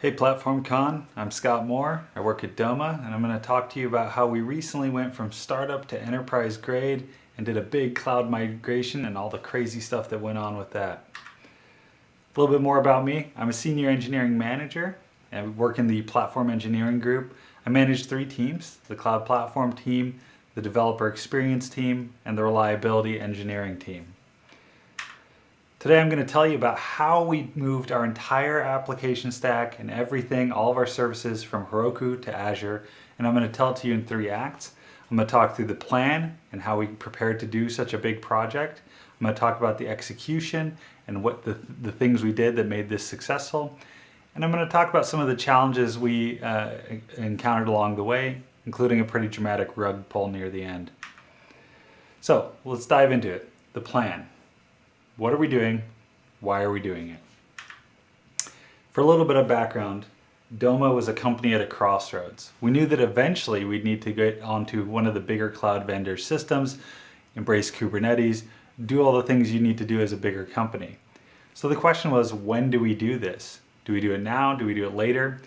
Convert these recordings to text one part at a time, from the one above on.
Hey PlatformCon, I'm Scott Moore. I work at Doma, and I'm going to talk to you about how we recently went from startup to enterprise grade and did a big cloud migration and all the crazy stuff that went on with that. A little bit more about me. I'm a senior engineering manager and work in the platform engineering group. I manage 3 teams: the cloud platform team, the developer experience team, and the reliability engineering team. Today I'm going to tell you about how we moved our entire application stack and everything, all of our services from Heroku to Azure, and I'm going to tell it to you in 3 acts. I'm going to talk through the plan and how we prepared to do such a big project. I'm going to talk about the execution and what the things we did that made this successful. And I'm going to talk about some of the challenges we encountered along the way, including a pretty dramatic rug pull near the end. So let's dive into it. The plan. What are we doing? Why are we doing it? For a little bit of background, Doma was a company at a crossroads. We knew that eventually we'd need to get onto one of the bigger cloud vendor systems, embrace Kubernetes, do all the things you need to do as a bigger company. So the question was, when do we do this? Do we do it now? Do we do it later?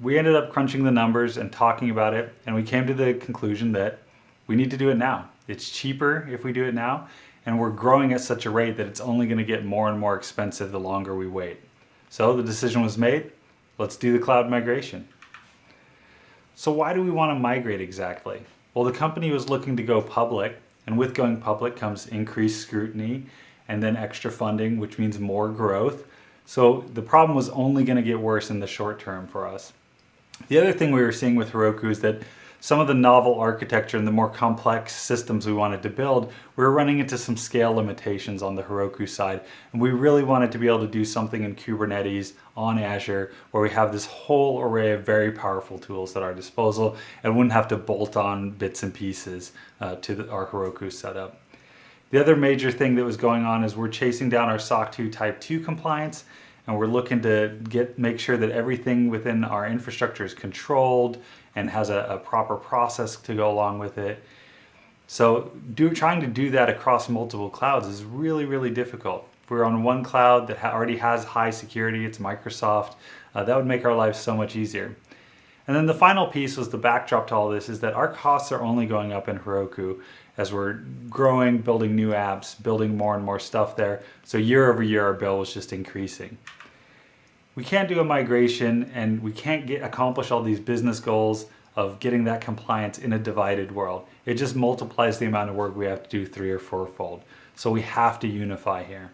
We ended up crunching the numbers and talking about it, and we came to the conclusion that we need to do it now. It's cheaper if we do it now, and we're growing at such a rate that it's only going to get more and more expensive the longer we wait. So the decision was made, let's do the cloud migration. So why do we want to migrate exactly? Well, the company was looking to go public, and with going public comes increased scrutiny and then extra funding, which means more growth. So the problem was only going to get worse in the short term for us. The other thing we were seeing with Heroku is that some of the novel architecture and the more complex systems we wanted to build, we were running into some scale limitations on the Heroku side. And we really wanted to be able to do something in Kubernetes on Azure where we have this whole array of very powerful tools at our disposal and wouldn't have to bolt on bits and pieces to our Heroku setup. The other major thing that was going on is we're chasing down our SOC 2 Type 2 compliance, and we're looking to make sure that everything within our infrastructure is controlled and has a proper process to go along with it. So trying to do that across multiple clouds is really, really difficult. If we're on one cloud that already has high security, it's Microsoft, that would make our lives so much easier. And then the final piece was the backdrop to all this is that our costs are only going up in Heroku as we're growing, building new apps, building more and more stuff there. So year over year, our bill was just increasing. We can't do a migration and we can't accomplish all these business goals of getting that compliance in a divided world. It just multiplies the amount of work we have to do 3 or 4-fold. So we have to unify here.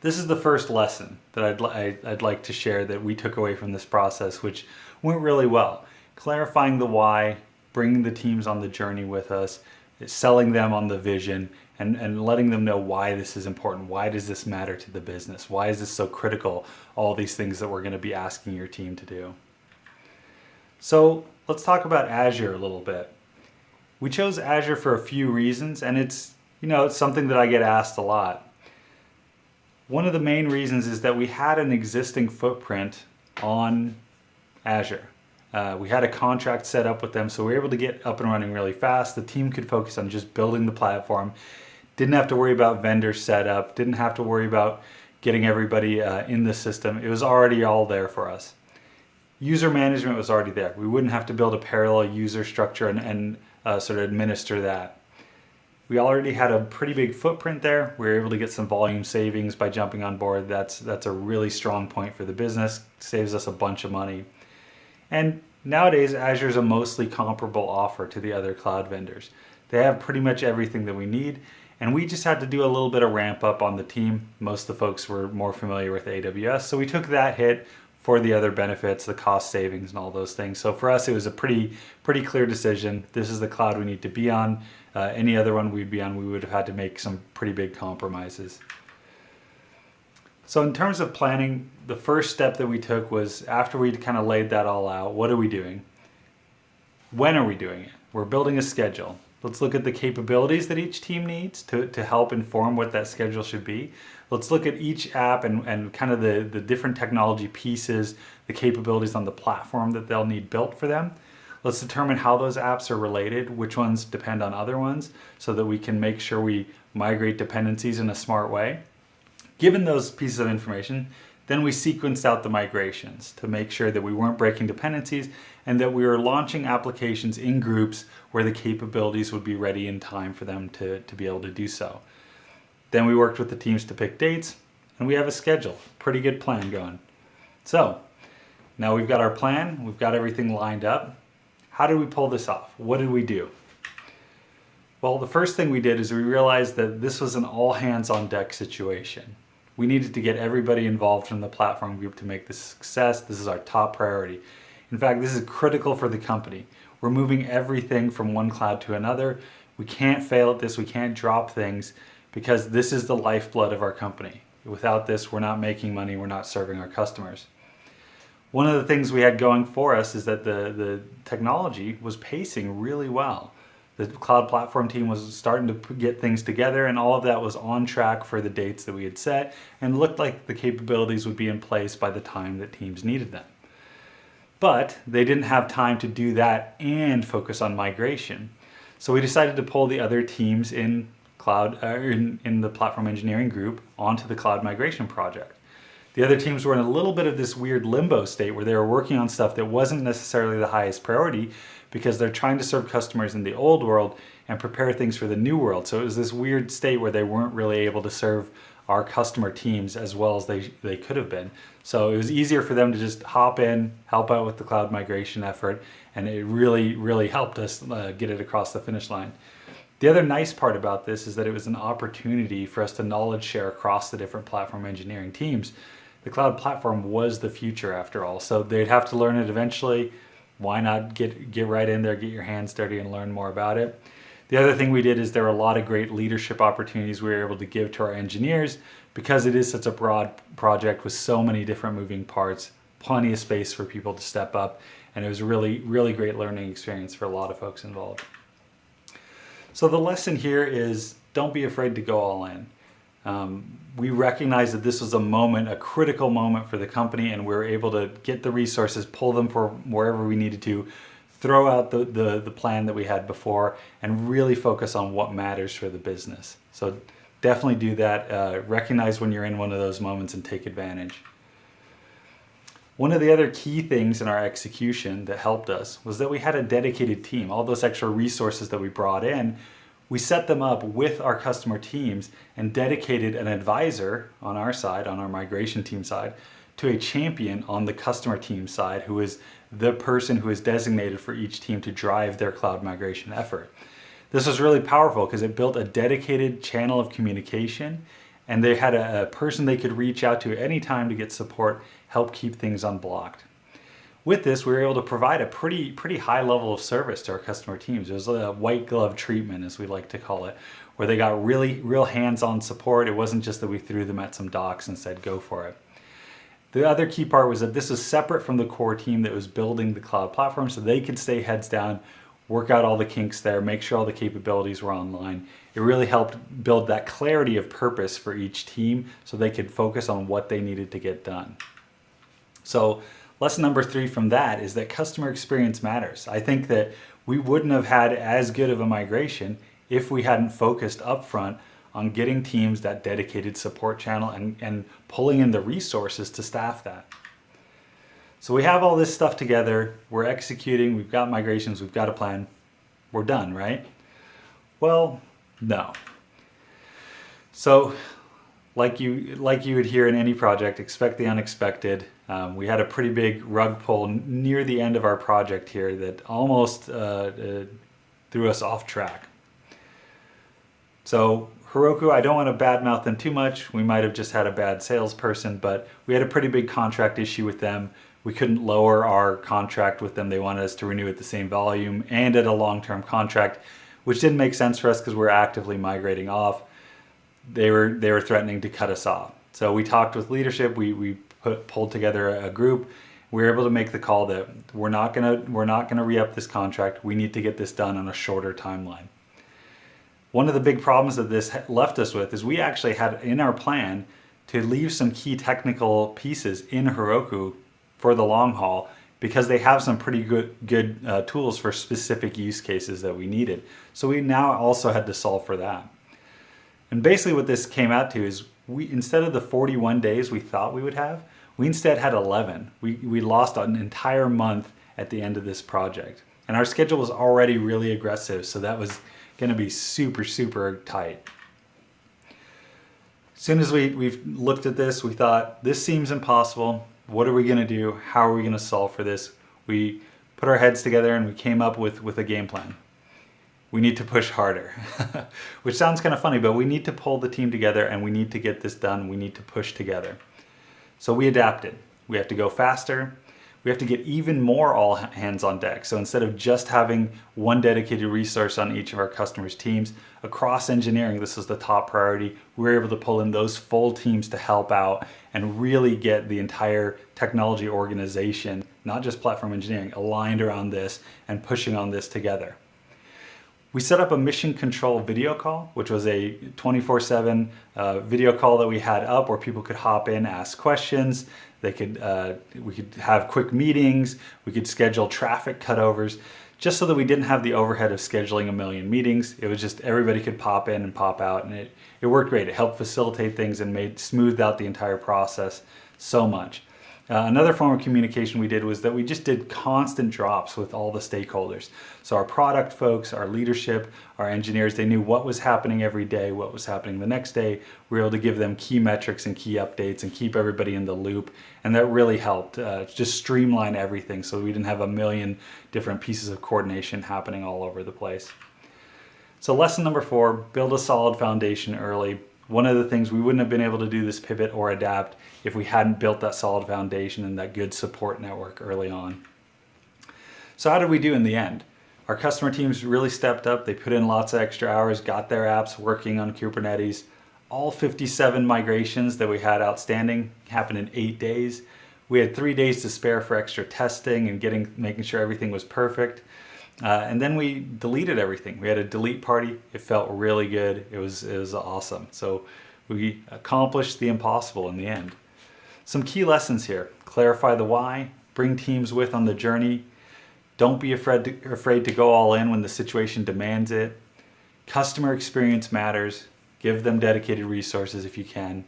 This is the first lesson that I'd like to share that we took away from this process, which went really well. Clarifying the why, bringing the teams on the journey with us, selling them on the vision, and letting them know why this is important. Why does this matter to the business? Why is this so critical? All these things that we're going to be asking your team to do. So let's talk about Azure a little bit. We chose Azure for a few reasons, and it's something that I get asked a lot. One of the main reasons is that we had an existing footprint on Azure. We had a contract set up with them, so we were able to get up and running really fast. The team could focus on just building the platform. Didn't have to worry about vendor setup, didn't have to worry about getting everybody in the system. It was already all there for us. User management was already there. We wouldn't have to build a parallel user structure and sort of administer that. We already had a pretty big footprint there. We were able to get some volume savings by jumping on board. That's a really strong point for the business. Saves us a bunch of money. And nowadays, Azure is a mostly comparable offer to the other cloud vendors. They have pretty much everything that we need, and we just had to do a little bit of ramp up on the team. Most of the folks were more familiar with AWS, so we took that hit for the other benefits, the cost savings and all those things. So for us, it was a pretty clear decision. This is the cloud we need to be on. Any other one we'd be on, we would have had to make some pretty big compromises. So in terms of planning, the first step that we took was after we'd kind of laid that all out, what are we doing? When are we doing it? We're building a schedule. Let's look at the capabilities that each team needs to help inform what that schedule should be. Let's look at each app and kind of the different technology pieces, the capabilities on the platform that they'll need built for them. Let's determine how those apps are related, which ones depend on other ones, so that we can make sure we migrate dependencies in a smart way. Given those pieces of information, Then we sequenced out the migrations to make sure that we weren't breaking dependencies and that we were launching applications in groups where the capabilities would be ready in time for them to be able to do so. Then we worked with the teams to pick dates, and we have a schedule, pretty good plan going. So now we've got our plan, we've got everything lined up. How did we pull this off? What did we do? Well, the first thing we did is we realized that this was an all hands on deck situation. We needed to get everybody involved from the platform group to make this a success. This is our top priority. In fact, this is critical for the company. We're moving everything from one cloud to another. We can't fail at this. We can't drop things because this is the lifeblood of our company. Without this, we're not making money. We're not serving our customers. One of the things we had going for us is that the technology was pacing really well. The cloud platform team was starting to get things together, and all of that was on track for the dates that we had set, and looked like the capabilities would be in place by the time that teams needed them. But they didn't have time to do that and focus on migration. So we decided to pull the other teams in the platform engineering group onto the cloud migration project. The other teams were in a little bit of this weird limbo state where they were working on stuff that wasn't necessarily the highest priority because they're trying to serve customers in the old world and prepare things for the new world. So it was this weird state where they weren't really able to serve our customer teams as well as they could have been. So it was easier for them to just hop in, help out with the cloud migration effort, and it really, really helped us get it across the finish line. The other nice part about this is that it was an opportunity for us to knowledge share across the different platform engineering teams. The cloud platform was the future after all, so they'd have to learn it eventually. Why not get right in there, get your hands dirty and learn more about it? The other thing we did is there were a lot of great leadership opportunities we were able to give to our engineers because it is such a broad project with so many different moving parts, plenty of space for people to step up, and it was a really, really great learning experience for a lot of folks involved. So the lesson here is don't be afraid to go all in. We recognized that this was a critical moment for the company, and we were able to get the resources, pull them from wherever we needed to, throw out the plan that we had before, and really focus on what matters for the business. So definitely do that. Recognize when you're in one of those moments and take advantage. One of the other key things in our execution that helped us was that we had a dedicated team. All those extra resources that we brought in, we set them up with our customer teams and dedicated an advisor on our side, on our migration team side, to a champion on the customer team side, who is the person who is designated for each team to drive their cloud migration effort. This was really powerful because it built a dedicated channel of communication, and they had a person they could reach out to at any time to get support, help keep things unblocked. With this, we were able to provide a pretty high level of service to our customer teams. It was a white glove treatment, as we like to call it, where they got real hands-on support. It wasn't just that we threw them at some docs and said, go for it. The other key part was that this was separate from the core team that was building the cloud platform, so they could stay heads down, work out all the kinks there, make sure all the capabilities were online. It really helped build that clarity of purpose for each team so they could focus on what they needed to get done. So lesson number 3 from that is that customer experience matters. I think that we wouldn't have had as good of a migration if we hadn't focused upfront on getting teams that dedicated support channel and pulling in the resources to staff that. So we have all this stuff together, we're executing, we've got migrations, we've got a plan, we're done, right? Well, no. So like you would hear in any project, expect the unexpected. We had a pretty big rug pull near the end of our project here that almost threw us off track. So Heroku, I don't want to badmouth them too much. We might have just had a bad salesperson, but we had a pretty big contract issue with them. We couldn't lower our contract with them. They wanted us to renew at the same volume and at a long-term contract, which didn't make sense for us because we're actively migrating off. They were threatening to cut us off. So we talked with leadership. We pulled together a group. We were able to make the call that we're not gonna re-up this contract. We need to get this done on a shorter timeline. One of the big problems that this left us with is we actually had in our plan to leave some key technical pieces in Heroku for the long haul because they have some pretty good tools for specific use cases that we needed. So we now also had to solve for that. And basically what this came out to is instead of the 41 days we thought we would have, we instead had 11. We lost an entire month at the end of this project. And our schedule was already really aggressive, so that was gonna be super, super tight. As soon as we've looked at this, we thought, this seems impossible. What are we gonna do? How are we gonna solve for this? We put our heads together and we came up with a game plan. We need to push harder, which sounds kind of funny, but we need to pull the team together and we need to get this done. We need to push together. So we adapted. We have to go faster. We have to get even more all hands on deck. So instead of just having one dedicated resource on each of our customers' teams, across engineering, this is the top priority. We're able to pull in those full teams to help out and really get the entire technology organization, not just platform engineering, aligned around this and pushing on this together. We set up a mission control video call, which was a 24/7 video call that we had up where people could hop in, ask questions. We could have quick meetings. We could schedule traffic cutovers, just so that we didn't have the overhead of scheduling a million meetings. It was just everybody could pop in and pop out, and it worked great. It helped facilitate things and smoothed out the entire process so much. Another form of communication we did was that we just did constant drops with all the stakeholders. So our product folks, our leadership, our engineers, they knew what was happening every day, what was happening the next day. We were able to give them key metrics and key updates and keep everybody in the loop. And that really helped just streamline everything so we didn't have a million different pieces of coordination happening all over the place. So lesson number 4, build a solid foundation early. One of the things we wouldn't have been able to do this pivot or adapt if we hadn't built that solid foundation and that good support network early on. So how did we do in the end? Our customer teams really stepped up. They put in lots of extra hours, got their apps working on Kubernetes. All 57 migrations that we had outstanding happened in 8 days. We had 3 days to spare for extra testing and making sure everything was perfect. And then we deleted everything. We had a delete party. It felt really good. It was awesome. So we accomplished the impossible in the end. Some key lessons here. Clarify the why. Bring teams with on the journey. Don't be afraid to go all in when the situation demands it. Customer experience matters. Give them dedicated resources if you can.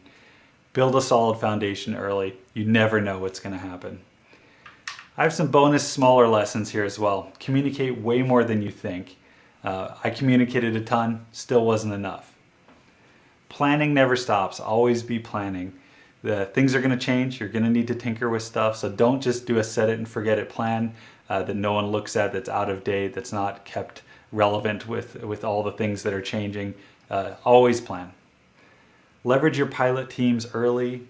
Build a solid foundation early. You never know what's going to happen. I have some bonus smaller lessons here as well. Communicate way more than you think. I communicated a ton, still wasn't enough. Planning never stops, always be planning. Things are gonna change, you're gonna need to tinker with stuff, so don't just do a set it and forget it plan that no one looks at, that's out of date, that's not kept relevant with all the things that are changing. Always plan. Leverage your pilot teams early.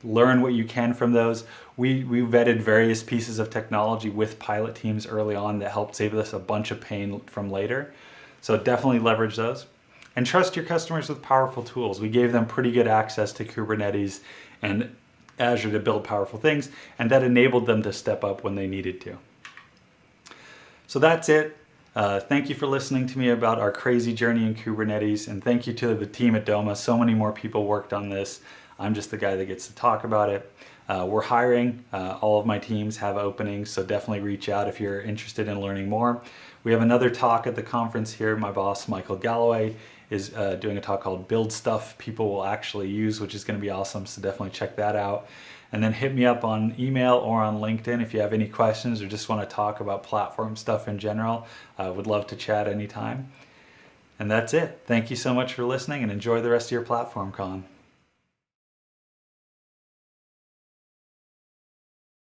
Learn what you can from those. We vetted various pieces of technology with pilot teams early on that helped save us a bunch of pain from later. So definitely leverage those. And trust your customers with powerful tools. We gave them pretty good access to Kubernetes and Azure to build powerful things, and that enabled them to step up when they needed to. So that's it. Thank you for listening to me about our crazy journey in Kubernetes, and thank you to the team at Doma. So many more people worked on this. I'm just the guy that gets to talk about it. We're hiring. All of my teams have openings, so definitely reach out if you're interested in learning more. We have another talk at the conference here. My boss, Michael Galloway, is doing a talk called Build Stuff People Will Actually Use, which is going to be awesome, so definitely check that out. And then hit me up on email or on LinkedIn if you have any questions or just want to talk about platform stuff in general. I would love to chat anytime. And that's it. Thank you so much for listening and enjoy the rest of your PlatformCon.